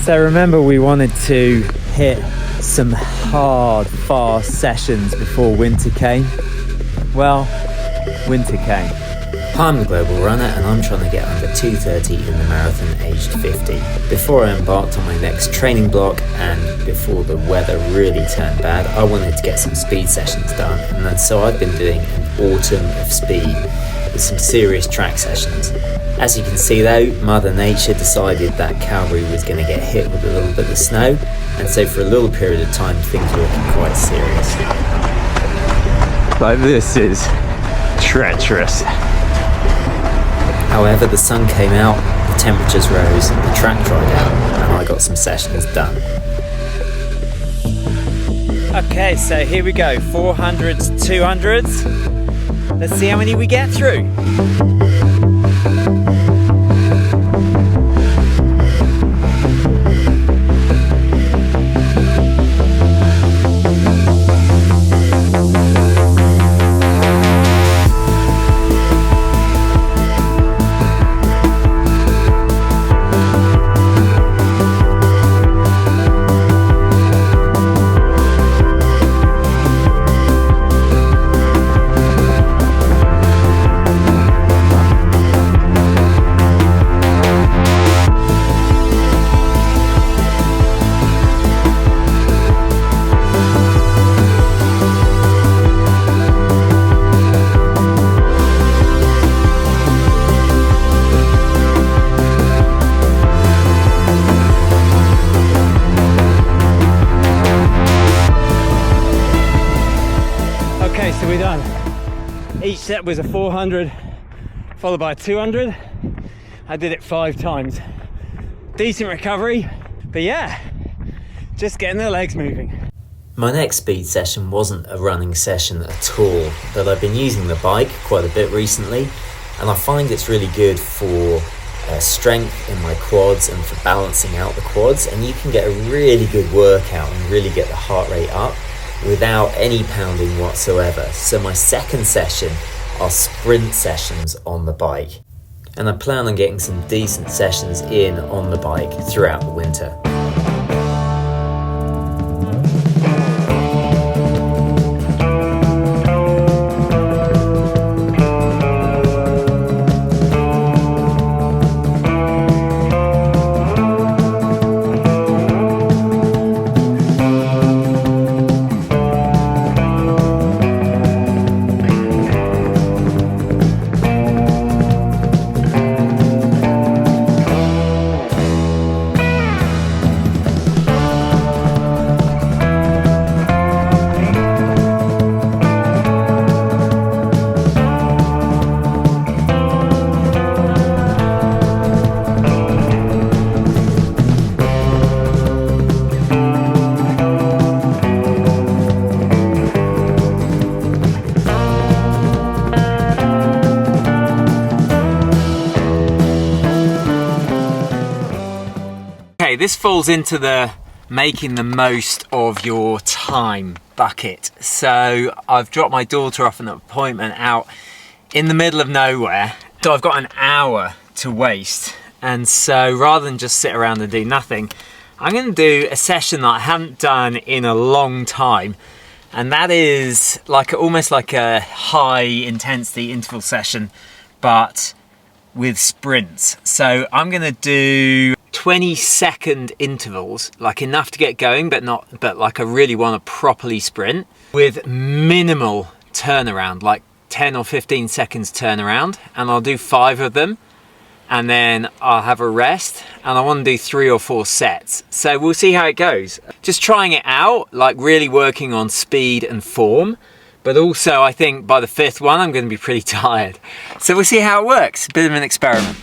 So remember, we wanted to hit some hard, fast sessions before winter came. Well, winter came. I'm the global runner and I'm trying to get under 2:30 in the marathon aged 50. Before I embarked on my next training block and before the weather really turned bad, I wanted to get some speed sessions done, and so I've been doing an autumn of speed with some serious track sessions. As you can see though, Mother Nature decided that Calgary was going to get hit with a little bit of snow, and so for a little period of time things were looking quite serious. Like, this is treacherous. However, the sun came out, the temperatures rose, the track dried out, and I got some sessions done. Okay, so here we go, 400s, 200s. Let's see how many we get through. Okay, so we're done. Each set was a 400 followed by a 200. I did it 5 times. Decent recovery, but yeah, just getting the legs moving. My next speed session wasn't a running session at all, but I've been using the bike quite a bit recently, and I find it's really good for strength in my quads and for balancing out the quads, and you can get a really good workout and really get the heart rate up without any pounding whatsoever. So my second session are sprint sessions on the bike, and I plan on getting some decent sessions in on the bike throughout the winter. Okay, this falls into the making the most of your time bucket. So I've dropped my daughter off an appointment out in the middle of nowhere. So I've got an hour to waste. And so rather than just sit around and do nothing, I'm going to do a session that I haven't done in a long time. And that is like almost like a high intensity interval session, but with sprints. So I'm going to do 20-second intervals, like enough to get going, but like I really want to properly sprint with minimal turnaround, like 10 or 15 seconds turnaround, and I'll do 5 of them, and then I'll have a rest, and I want to do 3 or 4 sets. So we'll see how it goes. Just trying it out, like really working on speed and form, but also I think by the 5th one I'm going to be pretty tired. So we'll see how it works. A bit of an experiment.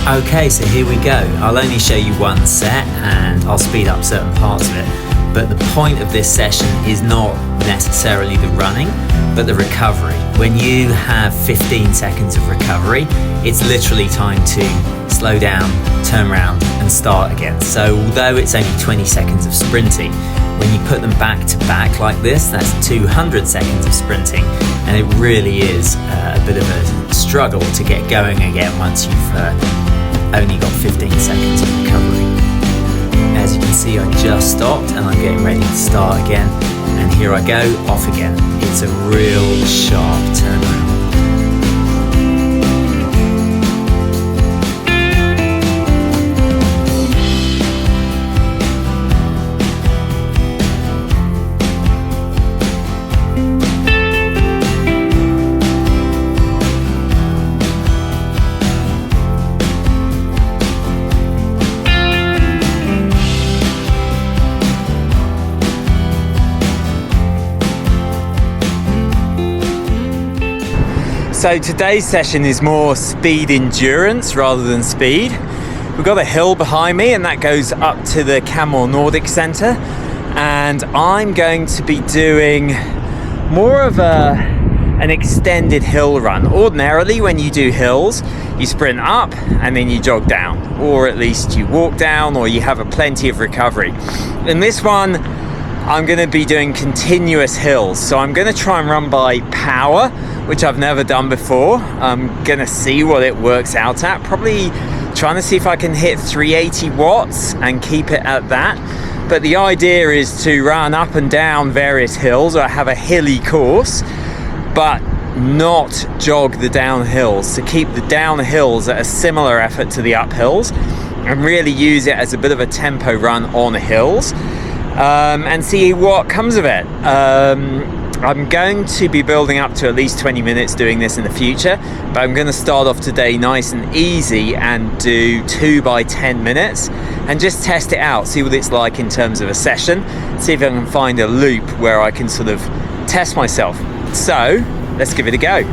Okay, so here we go. I'll only show you one set and I'll speed up certain parts of it. But the point of this session is not necessarily the running, but the recovery. When you have 15 seconds of recovery, it's literally time to slow down, turn around and start again. So although it's only 20 seconds of sprinting, when you put them back to back like this, that's 200 seconds of sprinting, and it really is a bit of a struggle to get going again once you've only got 15 seconds of recovery. can see I just stopped and I'm getting ready to start again. And here I go, off again. It's a real sharp turnaround. So today's session is more speed endurance rather than speed. We've got a hill behind me and that goes up to the Canmore Nordic Centre, and I'm going to be doing more of an extended hill run. Ordinarily when you do hills, you sprint up and then you jog down, or at least you walk down, or you have plenty of recovery. In this one, I'm going to be doing continuous hills, so I'm going to try and run by power, which I've never done before. I'm going to see what it works out at, probably trying to see if I can hit 380 watts and keep it at that. But the idea is to run up and down various hills. I have a hilly course, but not jog the downhills, to keep the downhills at a similar effort to the uphills and really use it as a bit of a tempo run on hills. And see what comes of it. I'm going to be building up to at least 20 minutes doing this in the future, but I'm going to start off today nice and easy and do 2 by 10 minutes and just test it out, see what it's like in terms of a session, see if I can find a loop where I can sort of test myself. So let's give it a go.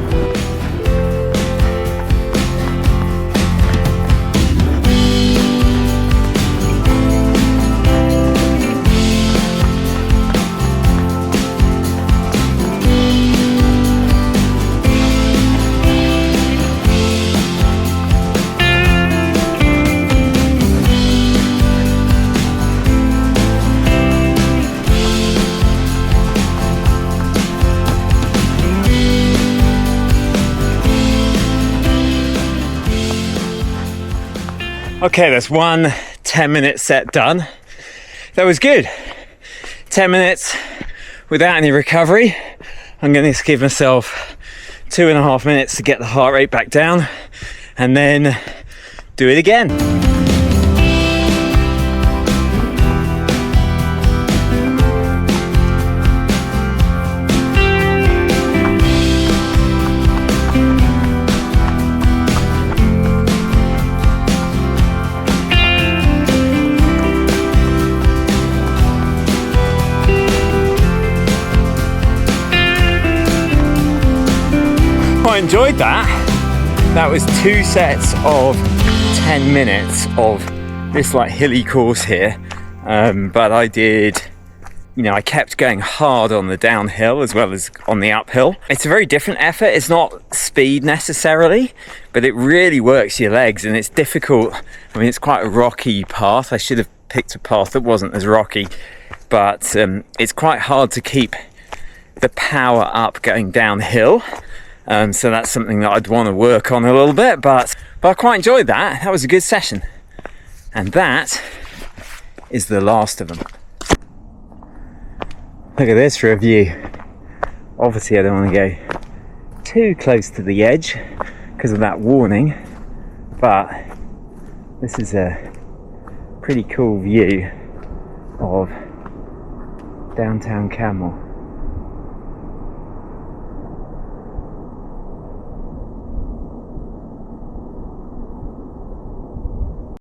Okay, that's one 10-minute set done. That was good. 10 minutes without any recovery. I'm going to give myself 2.5 minutes to get the heart rate back down and then do it again. I enjoyed that. That was 2 sets of 10 minutes of this like hilly course here, but I did, I kept going hard on the downhill as well as on the uphill. It's a very different effort. It's not speed necessarily, but it really works your legs, and it's difficult. I mean, it's quite a rocky path. I should have picked a path that wasn't as rocky, but it's quite hard to keep the power up going downhill. So that's something that I'd want to work on a little bit, but I quite enjoyed that. That was a good session. And that is the last of them. Look at this for a view. Obviously I don't want to go too close to the edge because of that warning, but this is a pretty cool view of downtown Canmore.